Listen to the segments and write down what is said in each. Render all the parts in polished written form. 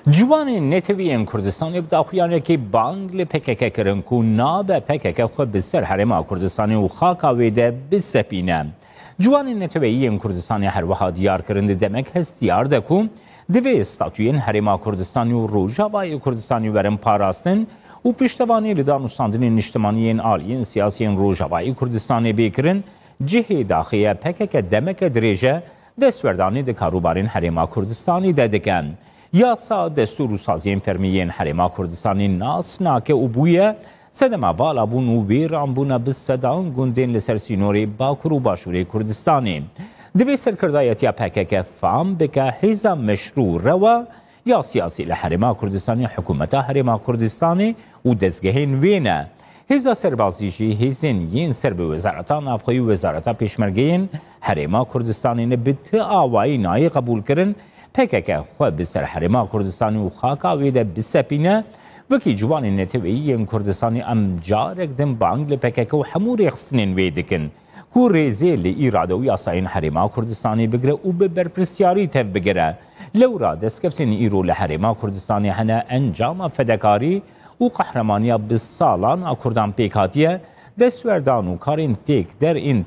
Ciwanên Netewiyên Kurdistanê bi daxuyanekî bang li PKK kirin ku nabe PKK xwe bi ser Herêma Kurdistanê û xaka wê de bisepîne. Ciwanên Netewiyên Kurdistanê her wiha diyar kirin di demek hestiyar de ku divê statûyên Herêma Kurdistanê û Rojavayê Kurdistanê werin parastin û piştevanî li danûstandinên niştimaniyên aliyên siyasiyên Rojavayê Kurdistanê bêkirin, cihê daxiye PKK demeke dirêje destwerdanî di karûbarên Herêma Kurdistanê de dikin. Yasa destûr û saziyên fermiyên Herêma Kurdistanê nas nake û bûye sedema valabûn û wêranbûna bi sedan gundên li ser sînorê Bakur û Başûrê Kurdistanê. Divê serkirdayetiya PKK fam bike hêza meşrû rewa ya siyasî li Herêma Kurdistanê hikûmeta Herêma Kurdistanê û dezgehên wê ne. Hêza serbazî jî hêzên yên ser bi Wezareta Navxwe û Wezareta Pêşmergeyên Herêma Kurdistanê ne bi ti awayî nayê qebûl kirin PKK xwe bi ser Herêma Kurdistanê û xaka wê de bisepîne, wekî ciwanên Netewiyên Kurdistanê em carek din bang li PKK û hemû rêxistinên wê dikin ku rêzê li îrade û yasayên Herêma Kurdistanê bigire û bi berpirsiyarî tev bigire. Lewra destkeftên îro li Herêma Kurdistanê hene encama fedekarî û qehremanîya bi salan a Kurdan pêk hatiye, destwerdan û karên têk derên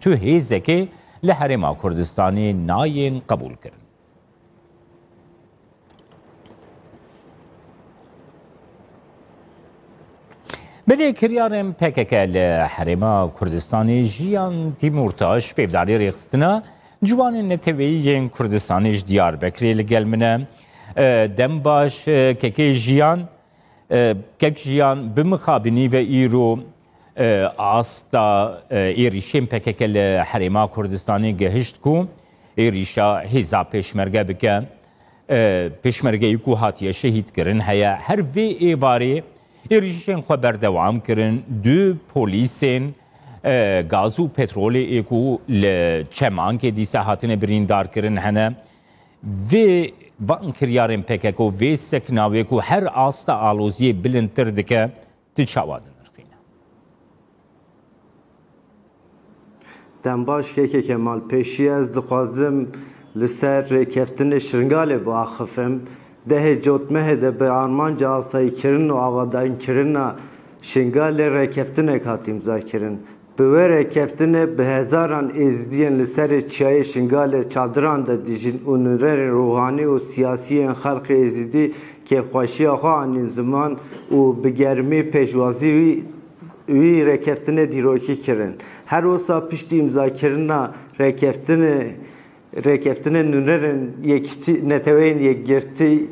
tu hêzekê li Herêma Kurdistanê nayên qebûl kirin. Belê kiryarên PKK li Herêma Kurdistanê Jiyan Tîmûrtaş pêvdarî rêxistina ciwanên Netewiyên Kurdistanê ji Diyarbekirê li gel min e. Dembaş kekê Jiyan bi mixabinî ve îro asta êrîşên PKK li Herêma Kurdistanê gihişt ku êrîşa hêza pêşmerge bike. Pêşmergeyî ku hatiye şehîd kirin heye her vê êvarê êrişên xwe berdewam kirin, du polîsên gaz û petrolê ku li çemankê dîsa hatine birîndar kirin hene. Vê van kiryarên PKK û vê seknavê ku her asta aloziyê bilindtir dike, ti çawa dinirxîne? Dembaş keke Kemal pêşî ez dixwazim li ser rêkeftinê Şingalê biaxivim. Dehê cotmehê de bi armanca asayîkirin û avadayînkirina Şingalê rêkeftinek hat îmzakirin. Bi wê rêkeftinê bi hezaran êzidiyên li serê çiyayê Şingalê çadiran de dijîn û nûrerên ruhanî û siyasî yên xelkê êzidî kêfxweşiya xwe anîn ziman û bi germî pêşwazî wî rêkeftinê dîrokî kirin. Her wisa piştî îmzakirina rêkeftinên nûnerên Neteweyên Yekgirtî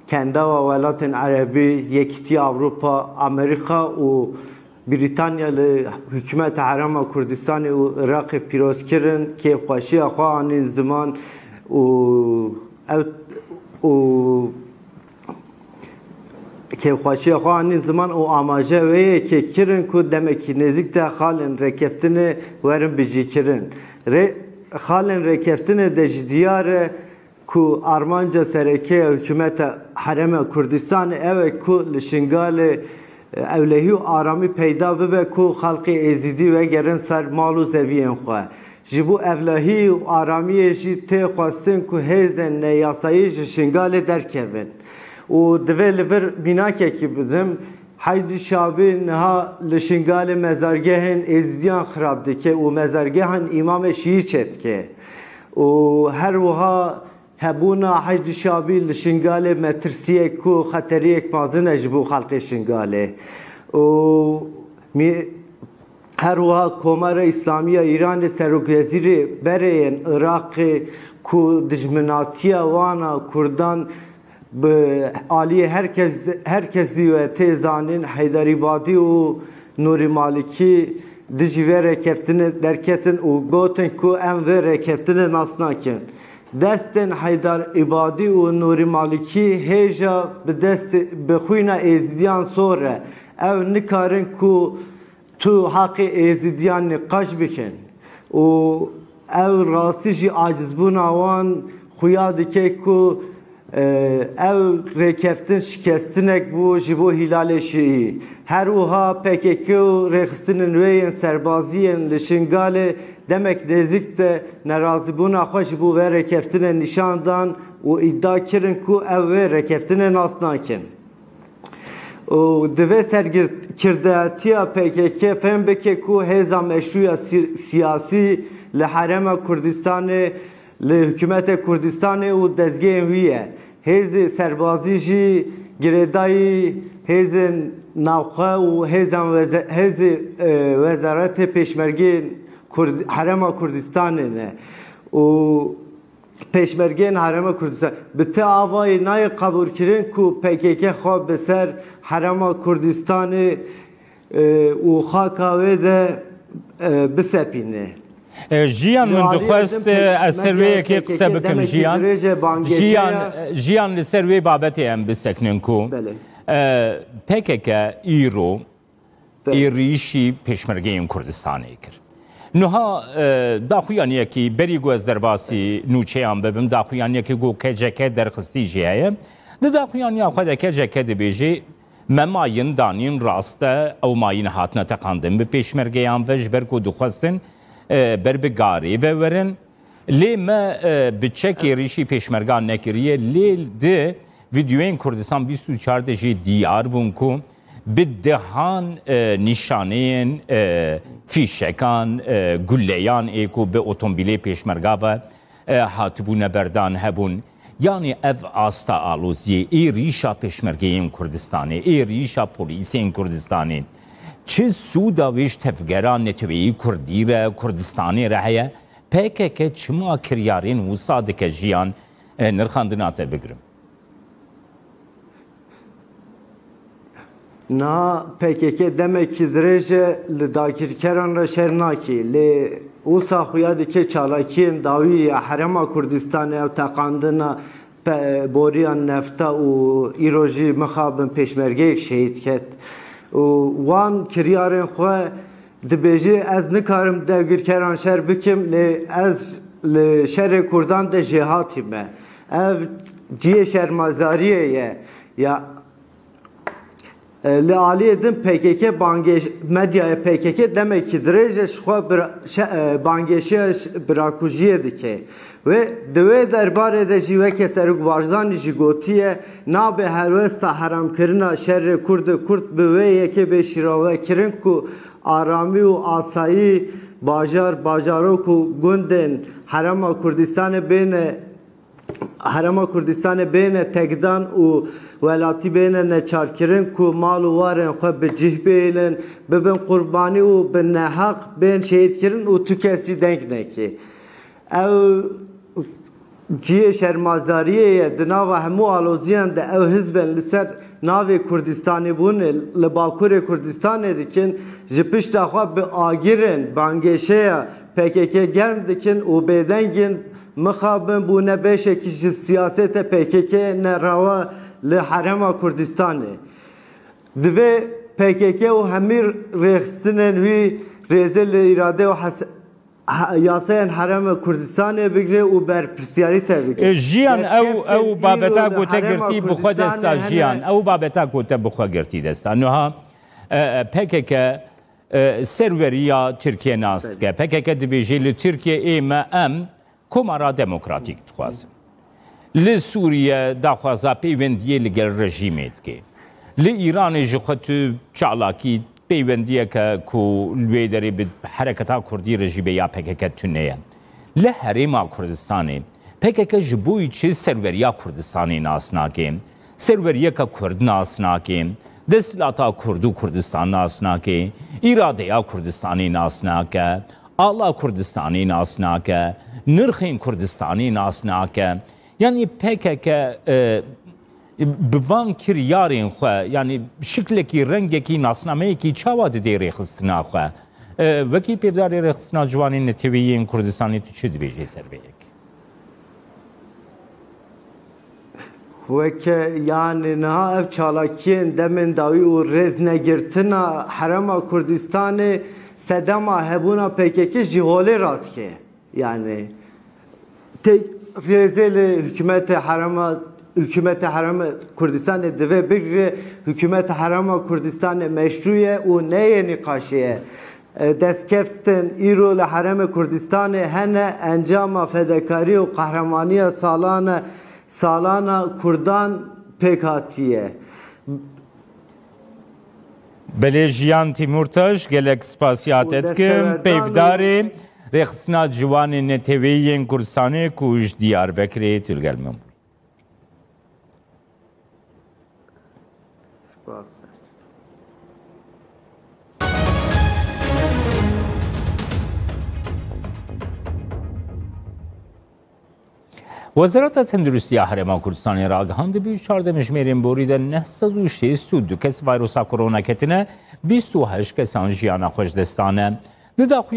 Kendava Welatên Erebî, Yekîtiya Avrupa, Amerîka û Brîtanya li hikûmeta Herêma Kurdistanê û Iraqê pîroz kirin, kêfxweşiya xwe anîn ziman kêfxweşiya xwe anîn ziman û amaje wê yekê kirin ku demekî nêzik de xalên rêkeftinê werin bijîkirin. Xalên rêkeftinê de ji diyar e ku armanca serêkeya hikûmeta Herêma Kurdistanê ew e ku li Şingalê ewlehî û aramî peyda bibe ku xelkê êzidî vegerin ser mal û zeviyên xwe. Ji bo evlehî û aramiyê jî tê xwestin ku hêzên neyasayî ji Şingalê derkevin. û divê li vir bînakekî bidim, Heydî Şabî niha li Şingalê mezargehên êzidiyan xirab dike û mezargehên îmamê Şîî çêdike. û her wiha hebûna Heydî Şabî li Şingalê metirsiyek ku xeteriyek mezin e ji bo xelkê Şingalê. û her wiha Komara İslamiya Îranê Serokvezîrê berê yên Iraqê ku dijminatiya wan a Kurdan bi aliyê herkesî ve tê zanîn Heydarîbadî û Nûrî Malikî dijî vê rêkeftinê derketin û gotin ku em vê rêkeftinê nas nakin. Destên Heydarîbadî û Nûrî Malikî hêja bi xwîna êzidiyan sor e. Ew nikarin ku tu haqê êzidiyan nîqaş bikin. û ew rastî jî acizbûna wan xuya dike ku ev rêkeftin şikestinek bû ji bo Hilal Şiî. Her wiha PKK û rêxistinin wê yên serbaziyên li Şingalê demek nêzik de nerazîbûna xwe ji bo vê rêkeftinê nîşan dan û îddia kirin ku ev vê rêkeftinê nas nakin. Divê serkirdeatiya PKK fêm bike ku hêza meşruya siyasî li Herêma Kurdistanê li hikûmetê Kurdistanê û dezgehên wî ye. Hêzê serbazî jî girêdayî hêzên navxwe û hêzê Wezaretê Pêşmergeyên Herêma Kurdistanê ne. û Pêşmergeyên Herêma Kurdistan bi te avayê nayê qebûlkirin ku PKK xwe bi ser Herêma Kurdistanê û xaka wê de bisepîne. Jiyan min dixwest ez ser wê yekê qise bikim jiyan li ser wê babetê em bisekinin ku PKK îro êrişî Pêşmergeyên Kurdistanê kir. Niha daxuyaniyekî berî ku ez derbasî nûçeyan bibim daxuyaniyekî ku KCK derxistî jî heye di daxuyaniya xwe de KCK dibêje me mayîn danîn rast e ew mayîn hatine teqandin bi pêşmergeyan ve ji ber ku dixwestin ber bi garê ve werin lê me bi çekê rîşî pêşmergan nekiriye lê di vîdyoyên Kurdistan 24 de jî diyar bûn ku bi dehan nîşaneyên fîşekan gulleyan ê ku bi otomobîlê pêşmerga ve hatibûne berdan hebûn. Yani ev asta aloziyê êrîşa pêşmergeyên Kurdistanê, êrîşa polîsên Kurdistanê çi sûda wê ji tevgera neteweyî Kurdî re Kurdistanê re heye PKK çima kiryarên wisa dike jiyan nirxandina te bigirim. Na PKK demek ki dirêje li dakirkeran re şer nakî lê wisa xuya dike çalakiyên dawî ya Herêma Kurdistanê ew teqandina boriyan nefta û îro jî mixabin pêşmergeyek şehîd ket û wan kiryarên xwe dibêje ez nikarim dewgirkeran şer bikim lê ez li şerê Kurdan de jê hatîme ev ciyê şermazariyê ye ya li aliyê din PKK medyaya PKK demek ki dirêje ji xwe bangêşiya birakujiyê dike ve di wê derbarê de jî weke Serok Barzanî jî gotiye nabe helwesta heramkirina şerê Kurd bi wê yekê bêşîravekirin ku aramî û asayî bajarok û gundên Herêma Kurdistanê bêne tekdan û welatî bêne neçarkirin ku mal û warên xwe bi cih bêlin bibin qurbanî û bi neheq bên şehîdkirin û tu kes jî deng nekê. Ew ciyê şermazariyê ye di nava hemû aloziyan de ew hizbên li ser navê Kurdistanê bûnê li Bakurê Kurdistanê dikin ji pişta xwe bi agirên bangêşeya PKK germ dikin û bêdengin mixabin bûne bêşekî ji siyaseta PKK nerawa li Herêma Kurdistanê. Divê PKK û hemî rêxistinên wî rêzê li îrade û yasayên Herêma Kurdistanê bigire û berpirsiyarî te bigire. Jiyan ew babeta ku te girtî bi xwe desta jiyan ew babeta ku te bi xwe girtî desta. Niha PKK serveriya Tirkiye nas dike. PKK dibêje li Tirkiye ê me em komara demokratîk dixwazin. Li Sûriye daxwaza peywendiyê li gel rejîmê dike. Li Îranê jî xwe tu çalakî peywendiyeke ku li wê derê bi hereketa Kurdî rejîbê ya PKK tune ye. Li Herêma Kurdistanê PKK ji bo çi serveriya Kurdistanê nas nake, serveriyeka Kurd nas nake, desthilata Kurd û Kurdistan nas nake, îradeya Kurdistanê nas nake, ala Kurdistanê nas nake, nirxên Kurdistanê nas nake. Yani PKK bi van kiryarên xwe yani şiklekî rengekî nasnameyekî çawa didê rêxistina xwe wekî pêvdarê rêxistina ciwanên neteweyî Kurdistanê tu çi dibêje ser vê yek? Weke yani niha ev çalakiyên demên dawî û rêznegirtina Herêma Kurdistanê sedema hebûna PKK jî holê radike. Yani tek rêzê li hikûmetê Herêma hükümeti Haram Kurdistan'ı deve bir hükümeti Haram Kurdistan'ı meşruye u neye nikaşiye deskeftin İro ile Haram Kurdistan'ı hene encama fedakari u kahramaniye salana Kurdan pekatiye. Belejiyan Timurtaş gelek spasiyat etkim peyvdarê rexistina ciwanên neteweyên Kurdistanê ku ji Diyarbekirê tûrgelmem. وزارت تندرستی هرما کردستانی را آگاهاند به 14 مژمێرên borî de 962 kes vayrosa koronaketinê 28 kesan jiyana xweş destane.